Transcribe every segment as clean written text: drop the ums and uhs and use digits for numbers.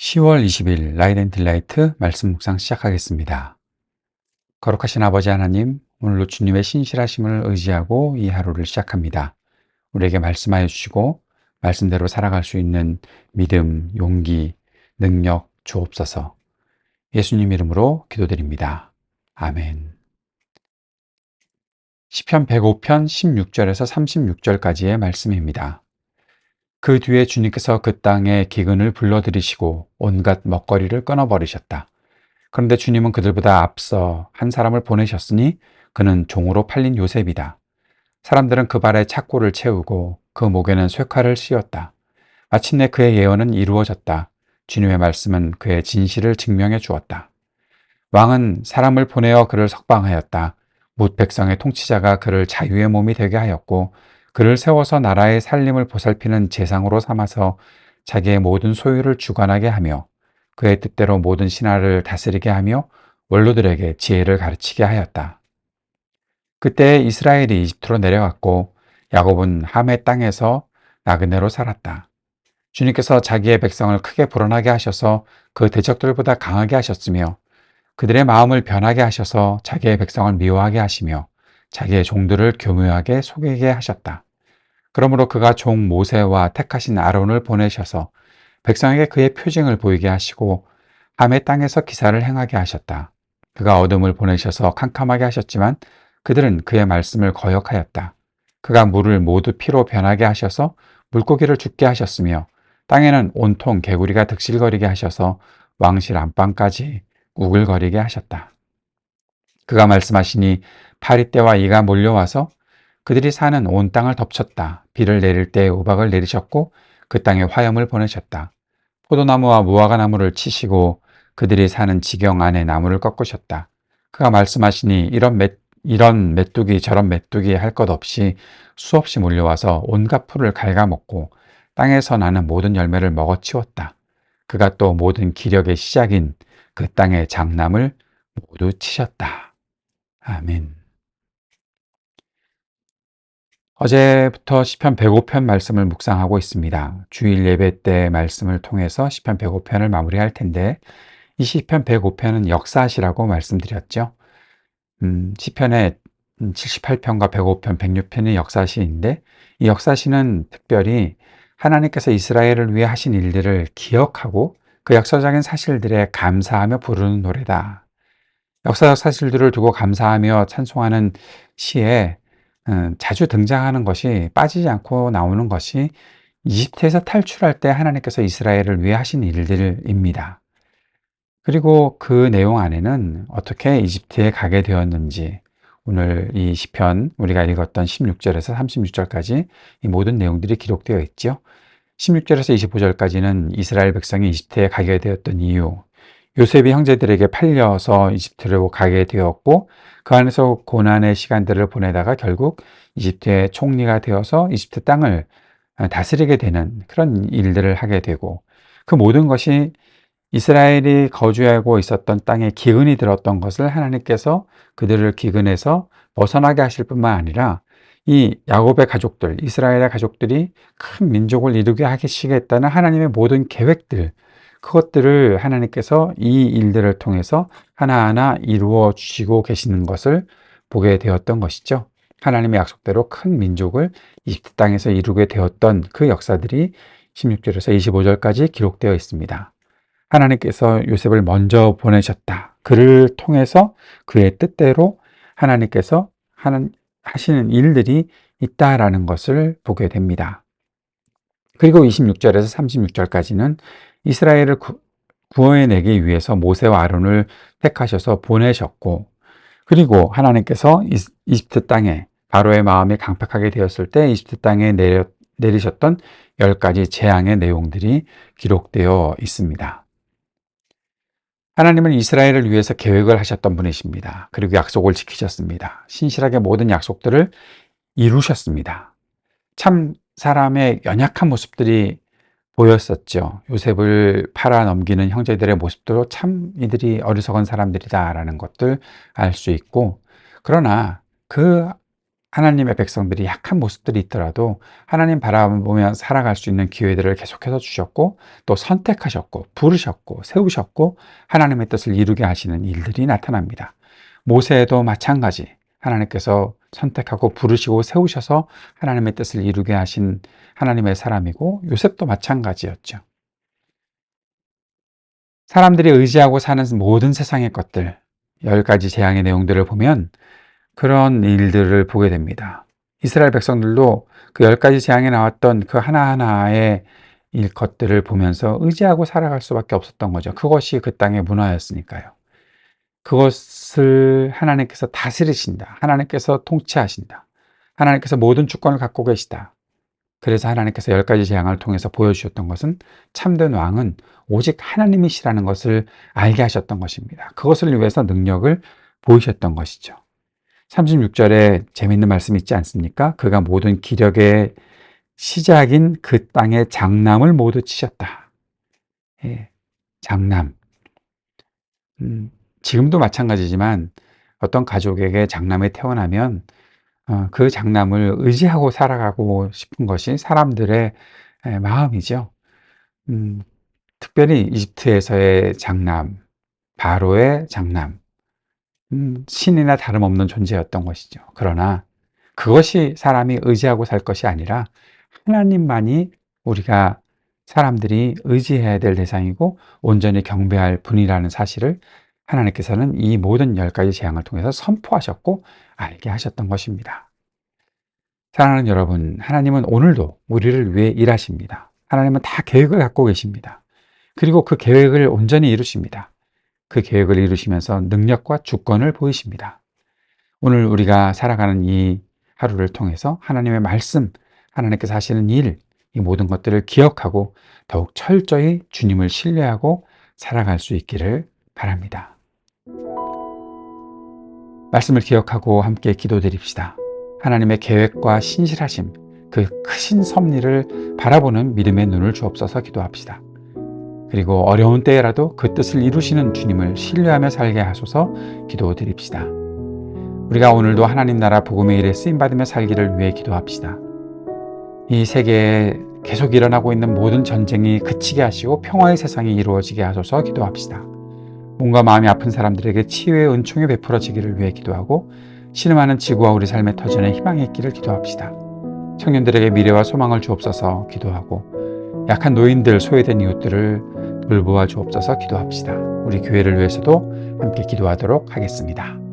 10월 20일 라이트 앤 딜라이트 말씀 묵상 시작하겠습니다. 거룩하신 아버지 하나님, 오늘도 주님의 신실하심을 의지하고 이 하루를 시작합니다. 우리에게 말씀하여 주시고 말씀대로 살아갈 수 있는 믿음, 용기, 능력 주옵소서. 예수님 이름으로 기도드립니다. 아멘. 시편 105편 16절에서 36절까지의 말씀입니다. 그 뒤에 주님께서 그 땅에 기근을 불러들이시고 온갖 먹거리를 끊어버리셨다. 그런데 주님은 그들보다 앞서 한 사람을 보내셨으니 그는 종으로 팔린 요셉이다. 사람들은 그 발에 착고를 채우고 그 목에는 쇠칼을 씌웠다. 마침내 그의 예언은 이루어졌다. 주님의 말씀은 그의 진실을 증명해 주었다. 왕은 사람을 보내어 그를 석방하였다. 뭇 백성의 통치자가 그를 자유의 몸이 되게 하였고 그를 세워서 나라의 살림을 보살피는 재상으로 삼아서 자기의 모든 소유를 주관하게 하며 그의 뜻대로 모든 신하를 다스리게 하며 원로들에게 지혜를 가르치게 하였다. 그때 이스라엘이 이집트로 내려갔고 야곱은 함의 땅에서 나그네로 살았다. 주님께서 자기의 백성을 크게 불어나게 하셔서 그 대적들보다 강하게 하셨으며 그들의 마음을 변하게 하셔서 자기의 백성을 미워하게 하시며 자기의 종들을 교묘하게 속이게 하셨다. 그러므로 그가 종 모세와 택하신 아론을 보내셔서 백성에게 그의 표징을 보이게 하시고 함의 땅에서 기사를 행하게 하셨다. 그가 어둠을 보내셔서 캄캄하게 하셨지만 그들은 그의 말씀을 거역하였다. 그가 물을 모두 피로 변하게 하셔서 물고기를 죽게 하셨으며 땅에는 온통 개구리가 득실거리게 하셔서 왕실 안방까지 우글거리게 하셨다. 그가 말씀하시니 파리떼와 이가 몰려와서 그들이 사는 온 땅을 덮쳤다. 비를 내릴 때 우박을 내리셨고 그 땅에 화염을 보내셨다. 포도나무와 무화과 나무를 치시고 그들이 사는 지경 안에 나무를 꺾으셨다. 그가 말씀하시니 이런 메뚜기 저런 메뚜기 할 것 없이 수없이 몰려와서 온갖 풀을 갉아먹고 땅에서 나는 모든 열매를 먹어치웠다. 그가 또 모든 기력의 시작인 그 땅의 장남을 모두 치셨다. 아멘. 어제부터 시편 105편 말씀을 묵상하고 있습니다. 주일 예배 때 말씀을 통해서 시편 105편을 마무리할 텐데 이 시편 105편은 역사시라고 말씀드렸죠. 시편의 78편과 105편, 106편의 역사시인데 이 역사시는 특별히 하나님께서 이스라엘을 위해 하신 일들을 기억하고 그 역사적인 사실들에 감사하며 부르는 노래다. 역사적 사실들을 두고 감사하며 찬송하는 시에 자주 등장하는 것이 빠지지 않고 나오는 것이 이집트에서 탈출할 때 하나님께서 이스라엘을 위해 하신 일들입니다. 그리고 그 내용 안에는 어떻게 이집트에 가게 되었는지 오늘 이 시편 우리가 읽었던 16절에서 36절까지 이 모든 내용들이 기록되어 있죠. 16절에서 25절까지는 이스라엘 백성이 이집트에 가게 되었던 이유, 요셉이 형제들에게 팔려서 이집트로 가게 되었고 그 안에서 고난의 시간들을 보내다가 결국 이집트의 총리가 되어서 이집트 땅을 다스리게 되는 그런 일들을 하게 되고 그 모든 것이 이스라엘이 거주하고 있었던 땅에 기근이 들었던 것을 하나님께서 그들을 기근에서 벗어나게 하실 뿐만 아니라 이 야곱의 가족들, 이스라엘의 가족들이 큰 민족을 이루게 하시겠다는 하나님의 모든 계획들, 그것들을 하나님께서 이 일들을 통해서 하나하나 이루어 주시고 계시는 것을 보게 되었던 것이죠. 하나님의 약속대로 큰 민족을 이집트 땅에서 이루게 되었던 그 역사들이 16절에서 25절까지 기록되어 있습니다. 하나님께서 요셉을 먼저 보내셨다. 그를 통해서 그의 뜻대로 하나님께서 하시는 일들이 있다라는 것을 보게 됩니다. 그리고 26절에서 36절까지는 이스라엘을 구원해내기 위해서 모세와 아론을 택하셔서 보내셨고 그리고 하나님께서 이집트 땅에 바로의 마음이 강팍하게 되었을 때 이집트 땅에 내리셨던 10가지 재앙의 내용들이 기록되어 있습니다. 하나님은 이스라엘을 위해서 계획을 하셨던 분이십니다. 그리고 약속을 지키셨습니다. 신실하게 모든 약속들을 이루셨습니다. 참 사람의 연약한 모습들이 보였었죠. 요셉을 팔아 넘기는 형제들의 모습도 참 이들이 어리석은 사람들이다라는 것들 알 수 있고 그러나 그 하나님의 백성들이 약한 모습들이 있더라도 하나님 바라보며 살아갈 수 있는 기회들을 계속해서 주셨고, 또 선택하셨고 부르셨고 세우셨고 하나님의 뜻을 이루게 하시는 일들이 나타납니다. 모세도 마찬가지, 하나님께서 선택하고 부르시고 세우셔서 하나님의 뜻을 이루게 하신 하나님의 사람이고, 요셉도 마찬가지였죠. 사람들이 의지하고 사는 모든 세상의 것들, 10가지 재앙의 내용들을 보면 그런 일들을 보게 됩니다. 이스라엘 백성들도 그 10가지 재앙에 나왔던 그 하나하나의 것들을 보면서 의지하고 살아갈 수밖에 없었던 거죠. 그것이 그 땅의 문화였으니까요. 그것을 하나님께서 다스리신다. 하나님께서 통치하신다. 하나님께서 모든 주권을 갖고 계시다. 그래서 하나님께서 10가지 재앙을 통해서 보여주셨던 것은 참된 왕은 오직 하나님이시라는 것을 알게 하셨던 것입니다. 그것을 위해서 능력을 보이셨던 것이죠. 36절에 재밌는 말씀이 있지 않습니까? 그가 모든 기력의 시작인 그 땅의 장남을 모두 치셨다. 예, 장남. 지금도 마찬가지지만 어떤 가족에게 장남이 태어나면 그 장남을 의지하고 살아가고 싶은 것이 사람들의 마음이죠. 음, 특별히 이집트에서의 장남, 바로의 장남, 신이나 다름없는 존재였던 것이죠. 그러나 그것이 사람이 의지하고 살 것이 아니라 하나님만이 우리가 사람들이 의지해야 될 대상이고 온전히 경배할 분이라는 사실을 하나님께서는 이 모든 10가지 재앙을 통해서 선포하셨고 알게 하셨던 것입니다. 사랑하는 여러분, 하나님은 오늘도 우리를 위해 일하십니다. 하나님은 다 계획을 갖고 계십니다. 그리고 그 계획을 온전히 이루십니다. 그 계획을 이루시면서 능력과 주권을 보이십니다. 오늘 우리가 살아가는 이 하루를 통해서 하나님의 말씀, 하나님께서 하시는 일, 이 모든 것들을 기억하고 더욱 철저히 주님을 신뢰하고 살아갈 수 있기를 바랍니다. 말씀을 기억하고 함께 기도드립시다. 하나님의 계획과 신실하심, 그 크신 섭리를 바라보는 믿음의 눈을 주옵소서 기도합시다. 그리고 어려운 때에라도 그 뜻을 이루시는 주님을 신뢰하며 살게 하소서 기도드립시다. 우리가 오늘도 하나님 나라 복음의 일에 쓰임받으며 살기를 위해 기도합시다. 이 세계에 계속 일어나고 있는 모든 전쟁이 그치게 하시고 평화의 세상이 이루어지게 하소서 기도합시다. 몸과 마음이 아픈 사람들에게 치유의 은총이 베풀어지기를 위해 기도하고, 신음하는 지구와 우리 삶의 터전에 희망이 있기를 기도합시다. 청년들에게 미래와 소망을 주옵소서 기도하고, 약한 노인들, 소외된 이웃들을 돌보아 주옵소서 기도합시다. 우리 교회를 위해서도 함께 기도하도록 하겠습니다.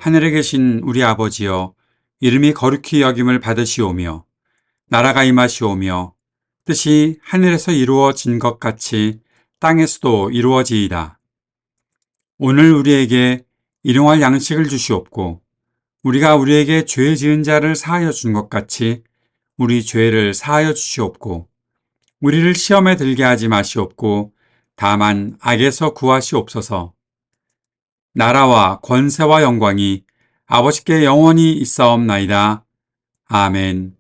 하늘에 계신 우리 아버지여, 이름이 거룩히 여김을 받으시오며, 나라가 임하시오며, 뜻이 하늘에서 이루어진 것 같이 땅에서도 이루어지이다. 오늘 우리에게 일용할 양식을 주시옵고, 우리가 우리에게 죄 지은 자를 사하여 준 것 같이 우리 죄를 사하여 주시옵고, 우리를 시험에 들게 하지 마시옵고, 다만 악에서 구하시옵소서. 나라와 권세와 영광이 아버지께 영원히 있사옵나이다. 아멘.